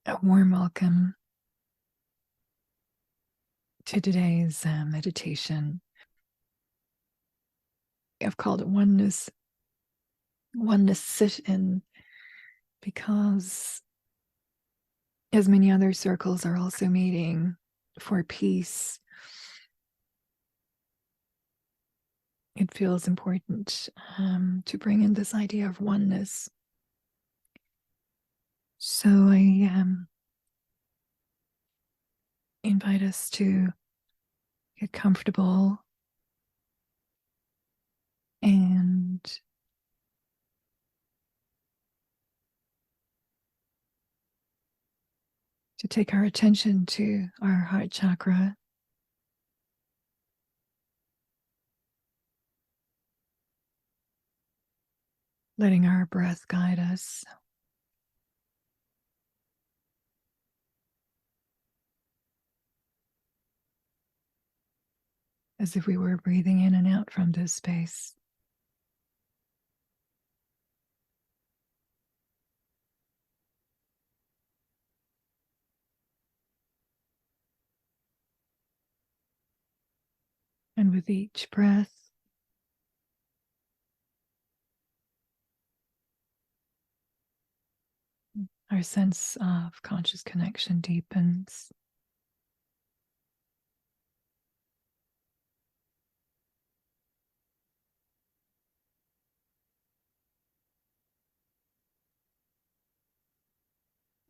A warm welcome to today's meditation. I've called it oneness sit in, because as many other circles are also meeting for peace, it feels important to bring in this idea of oneness. So I invite us to get comfortable and to take our attention to our heart chakra. Letting our breath guide us. As if we were breathing in and out from this space. And with each breath, our sense of conscious connection deepens.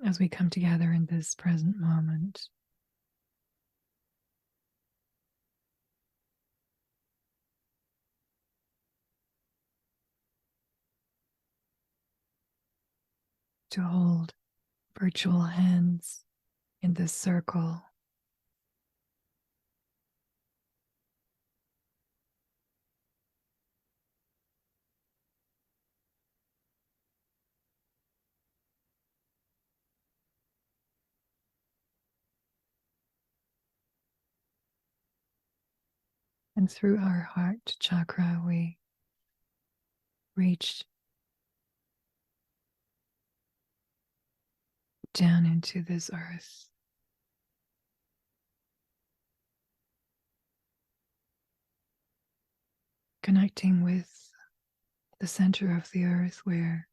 As we come together in this present moment. To hold virtual hands in this circle. And through our heart chakra, we reach down into this earth. Connecting with the center of the earth, where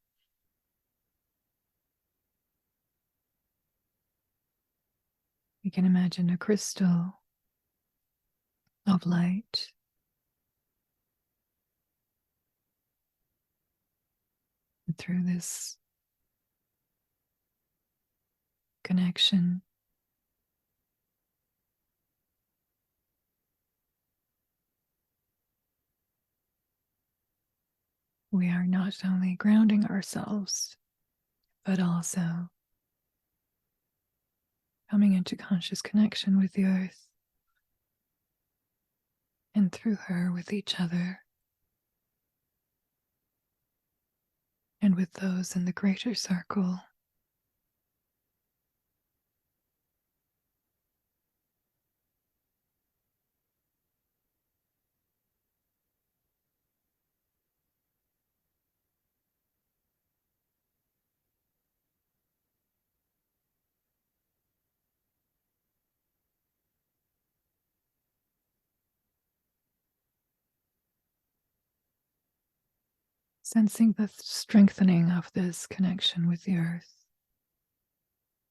we can imagine a crystal of light. And through this connection, we are not only grounding ourselves, but also coming into conscious connection with the earth, and through her with each other, and with those in the greater circle. Sensing the strengthening of this connection with the earth,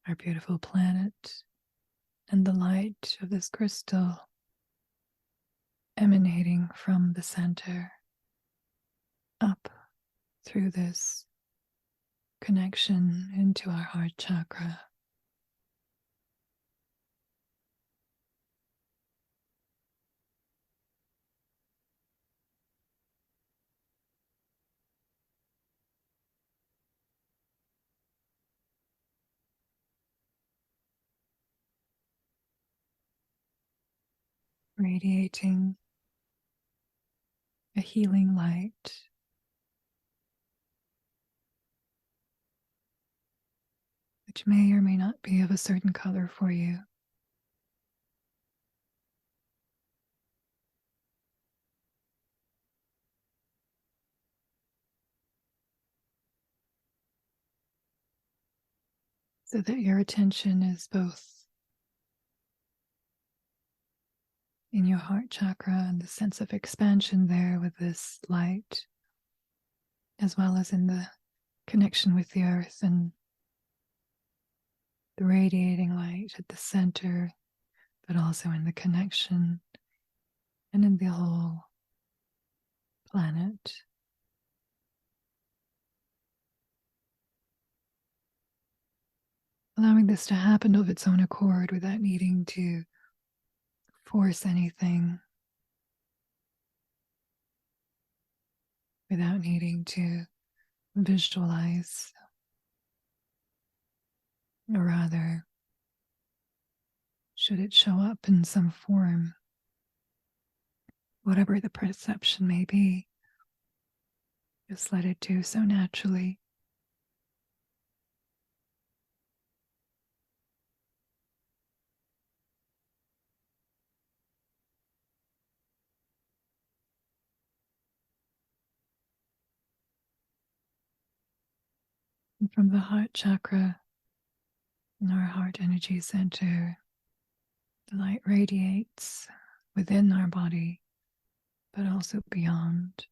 our beautiful planet, and the light of this crystal emanating from the center up through this connection into our heart chakra. Radiating a healing light, which may or may not be of a certain color for you. so that your attention is both in your heart chakra and the sense of expansion there with this light, as well as in the connection with the earth and the radiating light at the center, but also in the connection and in the whole planet. Allowing this to happen of its own accord without needing to force anything, without needing to visualize, or rather, should it show up in some form, whatever the perception may be, just let it do so naturally. And from the heart chakra, in our heart energy center, the light radiates within our body, but also beyond.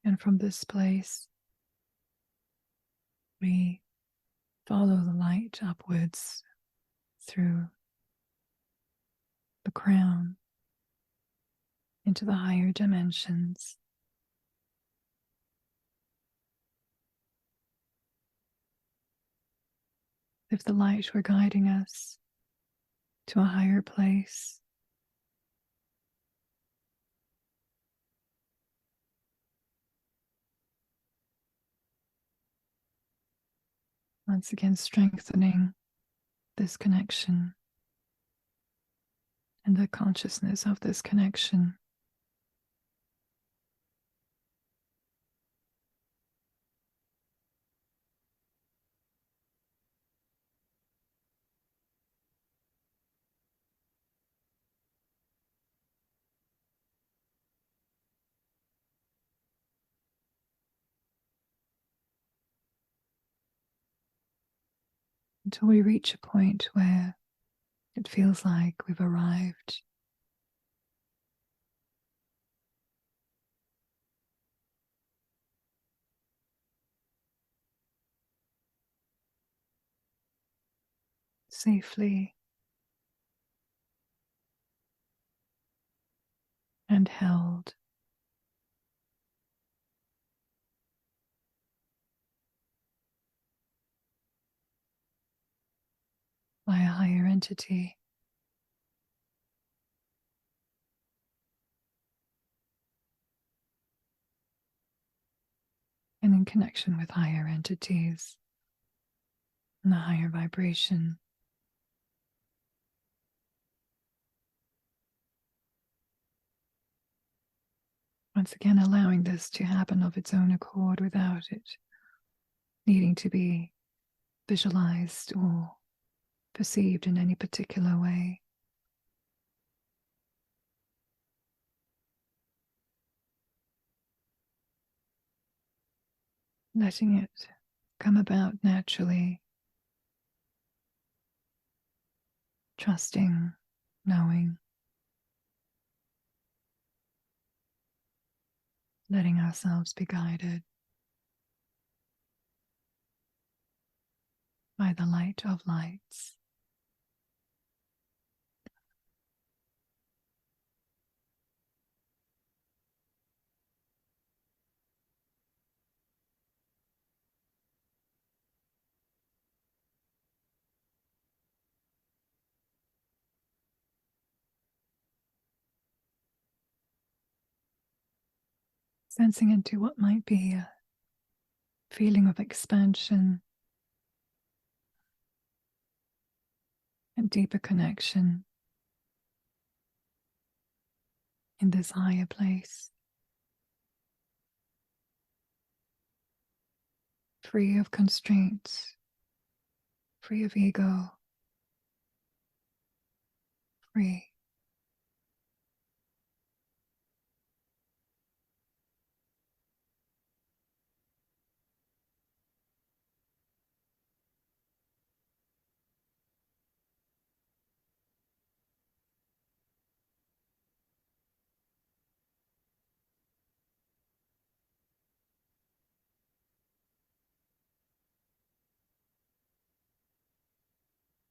And from this place, we follow the light upwards through the crown into the higher dimensions. If the light were guiding us to a higher place, once again strengthening this connection and the consciousness of this connection. Until we reach a point where it feels like we've arrived. Safely and held by a higher entity. And in connection with higher entities and the higher vibration. Once again, allowing this to happen of its own accord without it needing to be visualized or perceived in any particular way. Letting it come about naturally, trusting, knowing, letting ourselves be guided by the light of lights. Sensing into what might be a feeling of expansion and deeper connection in this higher place. free of constraints, free of ego, free.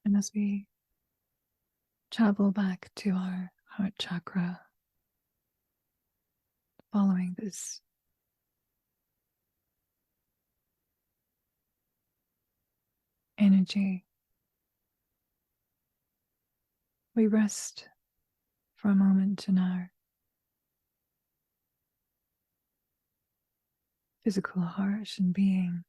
And as we travel back to our heart chakra, following this energy, we rest for a moment in our physical heart and being.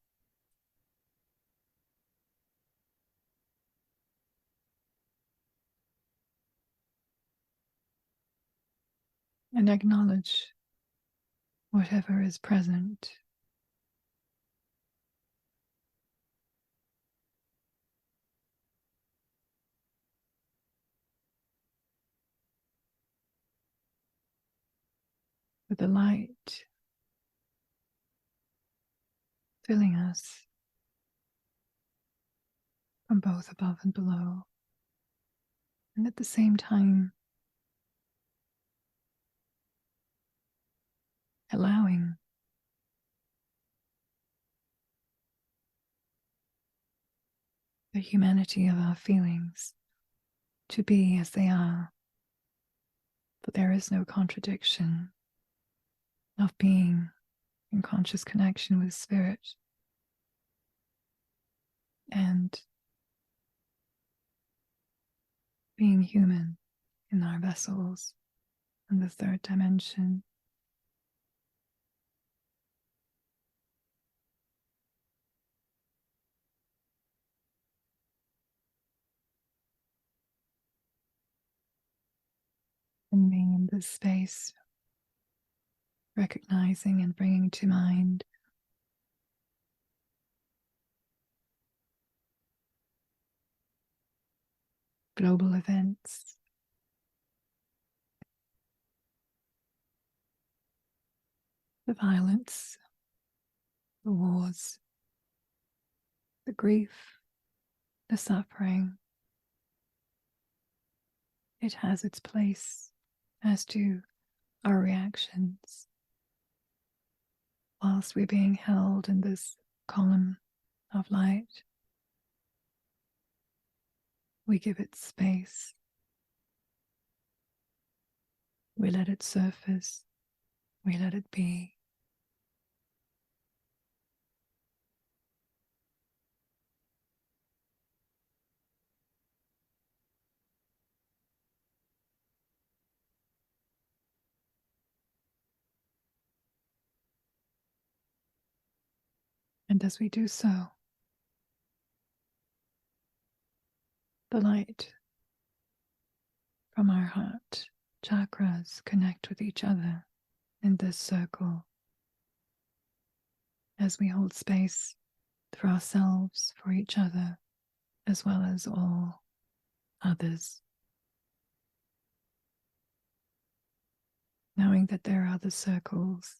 And acknowledge whatever is present. With the light filling us from both above and below. And at the same time, allowing the humanity of our feelings to be as they are. But there is no contradiction of being in conscious connection with spirit and being human in our vessels in the third dimension. And being in this space, recognizing and bringing to mind global events, the violence, the wars, the grief, the suffering. It has its place, as do our reactions. Whilst we're being held in this column of light, we give it space. We let it surface. We let it be. And as we do so, the light from our heart chakras connect with each other in this circle as we hold space for ourselves, for each other, as well as all others. Knowing that there are other circles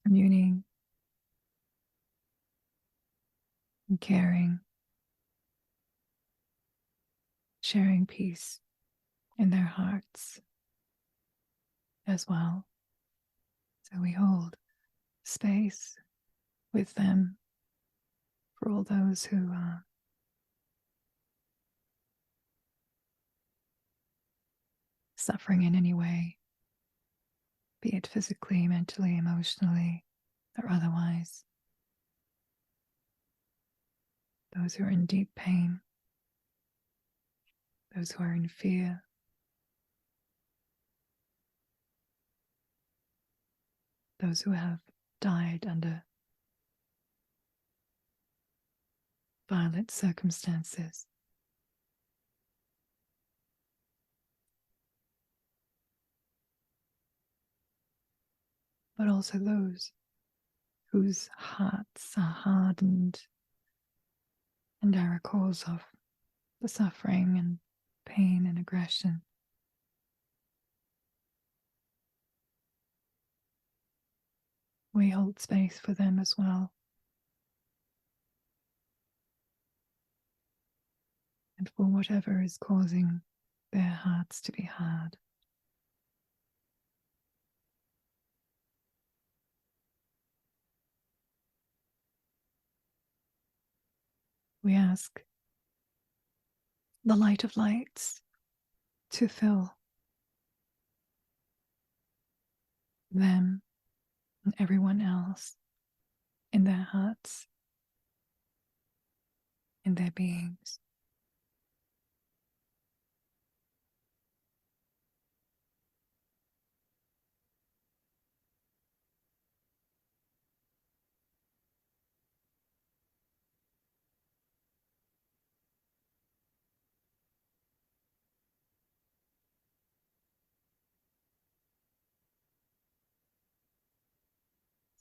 communing and caring, sharing peace in their hearts as well. So we hold space with them for all those who are suffering in any way, be it physically, mentally, emotionally, or otherwise. Those who are in deep pain, those who are in fear, those who have died under violent circumstances. but also those whose hearts are hardened and are a cause of the suffering and pain and aggression. We hold space for them as well. And for whatever is causing their hearts to be hard. We ask the light of lights to fill them and everyone else in their hearts, in their beings.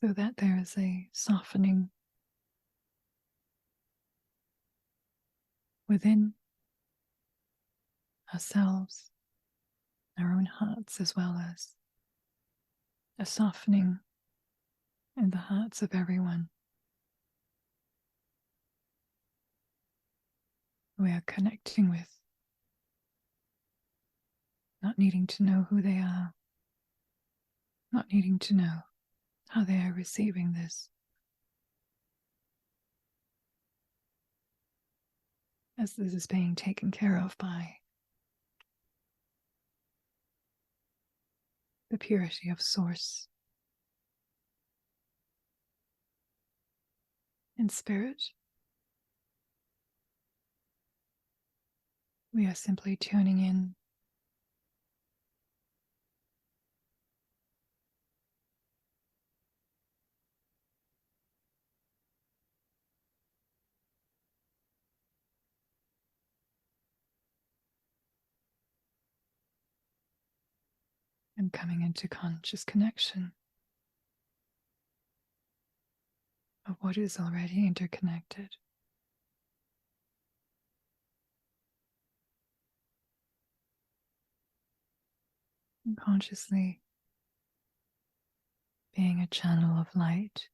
So that there is a softening within ourselves, our own hearts, as well as a softening in the hearts of everyone we are connecting with, not needing to know who they are, not needing to know how they are receiving this, as this is being taken care of by the purity of Source and Spirit. We are simply tuning in and coming into conscious connection of what is already interconnected. And consciously being a channel of light,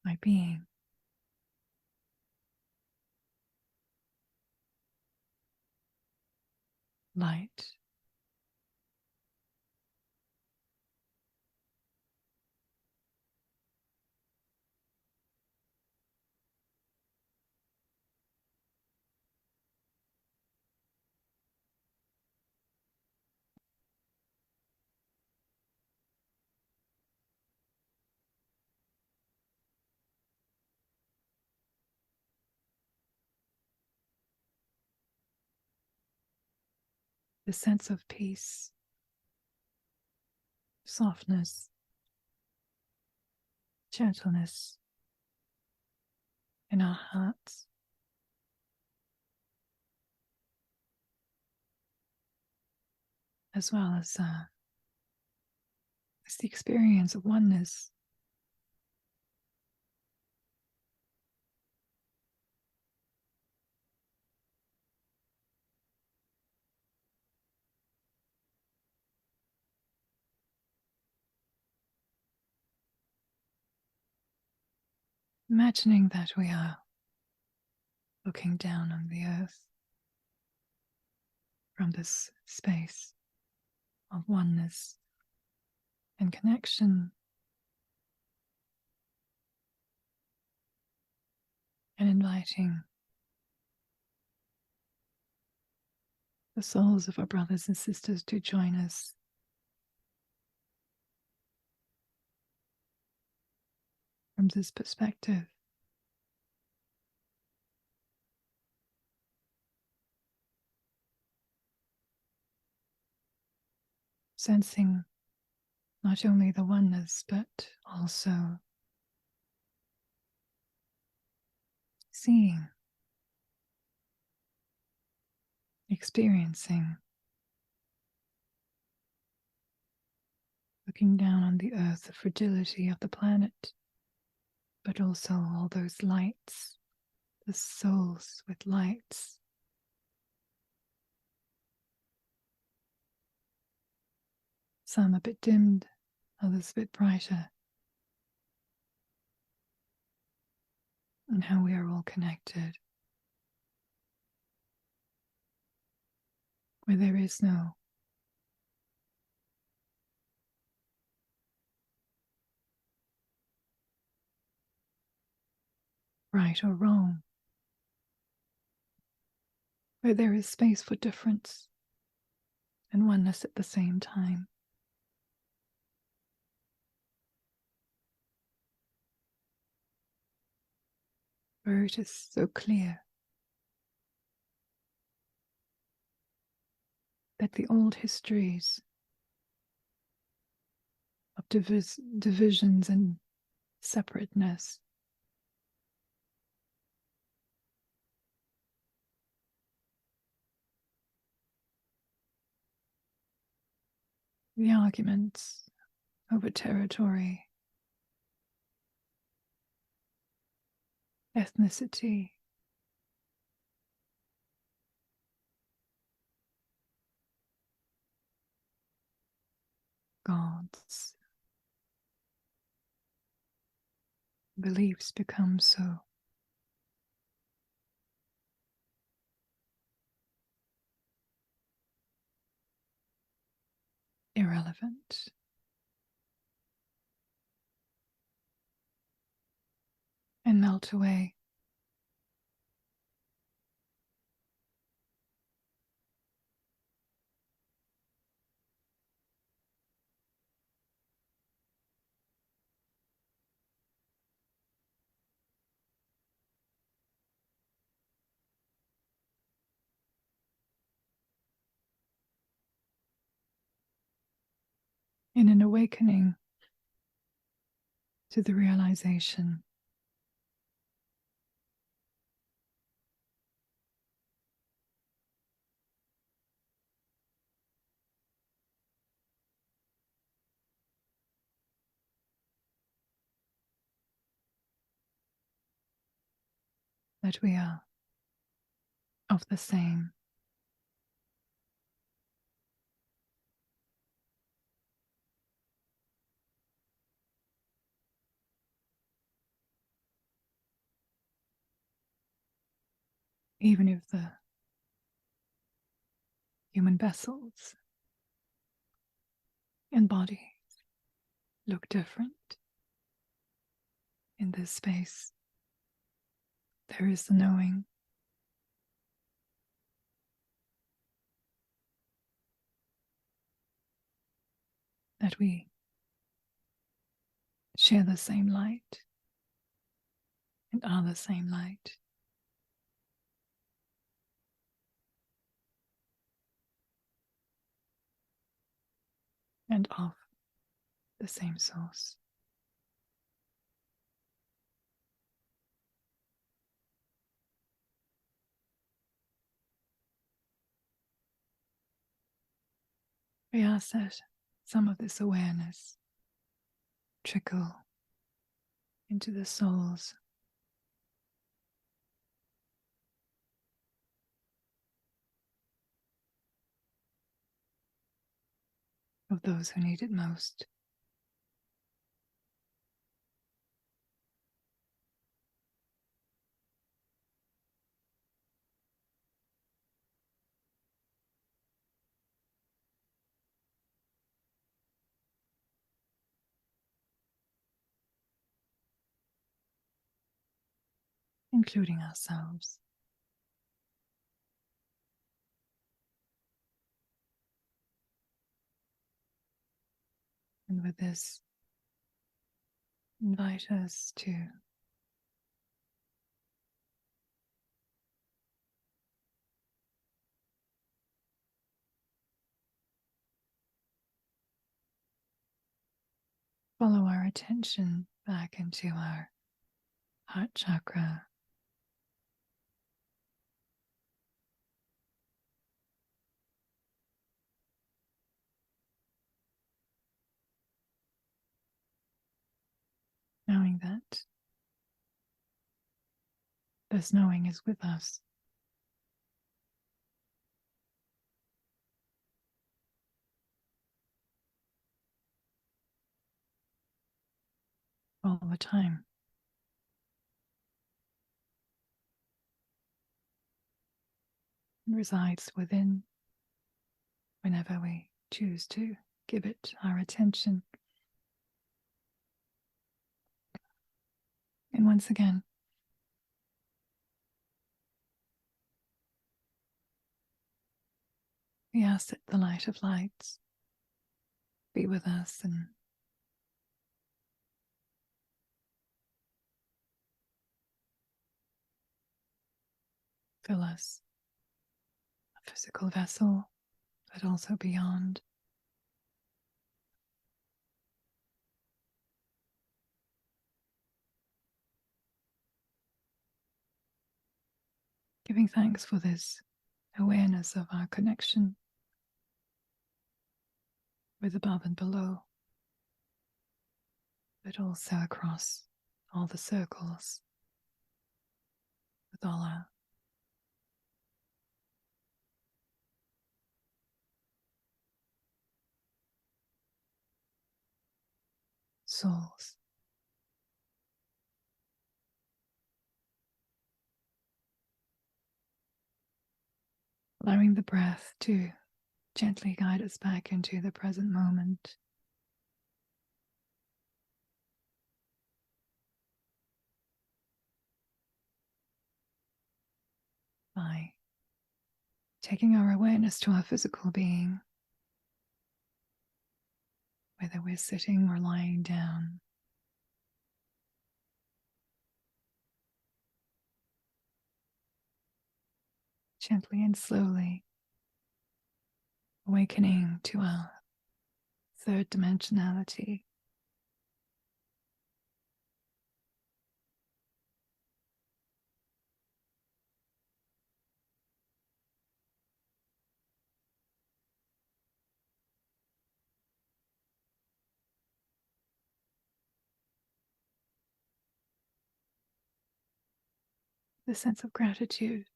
by being light. The sense of peace, softness, gentleness in our hearts, as well as the experience of oneness. Imagining that we are looking down on the earth from this space of oneness and connection, and inviting the souls of our brothers and sisters to join us from this perspective. Sensing not only the oneness, but also seeing, experiencing, looking down on the earth, the fragility of the planet, but also all those lights, the souls with lights. Some a bit dimmed, others a bit brighter. And how we are all connected. Where there is no right or wrong. Where there is space for difference and oneness at the same time. Where it is so clear that the old histories of divisions and separateness the arguments over territory, ethnicity, gods, beliefs become so irrelevant. And melt away. In an awakening to the realization that we are of the same. Even if the human vessels and bodies look different in this space, there is the knowing that we share the same light and are the same light. And of the same source. We ask that some of this awareness trickle into the souls of those who need it most. Including ourselves. And with this, invite us to follow our attention back into our heart chakra, this knowing is with us all the time. And resides within whenever we choose to give it our attention. And once again, we ask that the light of lights be with us and fill us, a physical vessel, but also beyond. Giving thanks for this awareness of our connection with above and below, but also across all the circles with all our souls. Allowing the breath to gently guide us back into the present moment. By taking our awareness to our physical being, whether we're sitting or lying down. Gently and slowly awakening to our third dimensionality. The sense of gratitude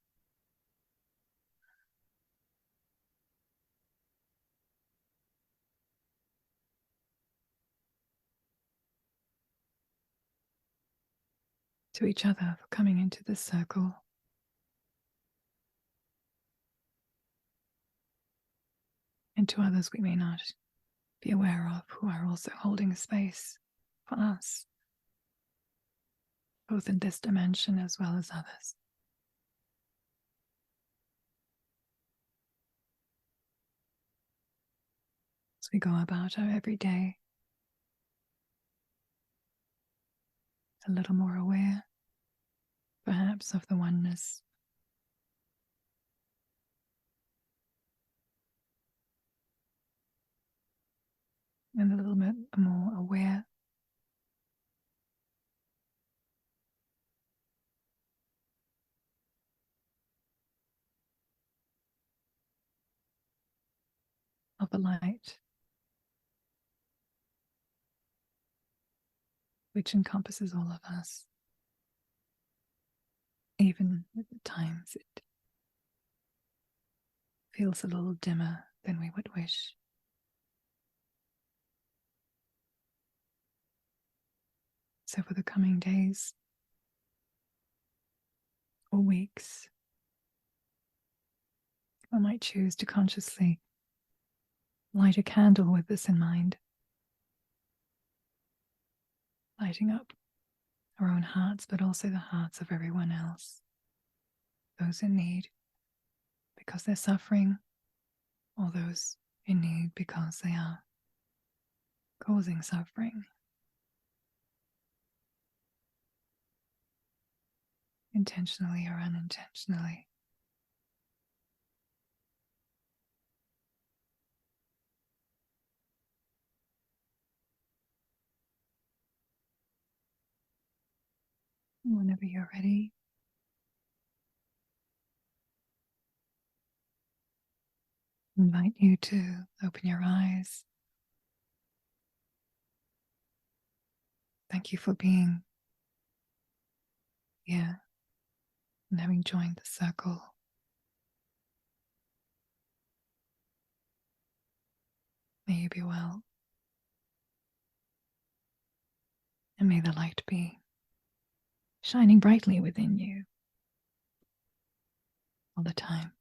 to each other for coming into this circle. And to others we may not be aware of, who are also holding space for us, both in this dimension as well as others. As we go about our everyday, a little more aware, perhaps, of the oneness. And a little bit more aware of the light, which encompasses all of us, even at the times it feels a little dimmer than we would wish. So for the coming days or weeks, I might choose to consciously light a candle with this in mind, lighting up our own hearts, but also the hearts of everyone else, those in need because they're suffering, or those in need because they are causing suffering, intentionally or unintentionally. Whenever you're ready, I invite you to open your eyes. Thank you for being here and having joined the circle. May you be well. And may the light be shining brightly within you all the time.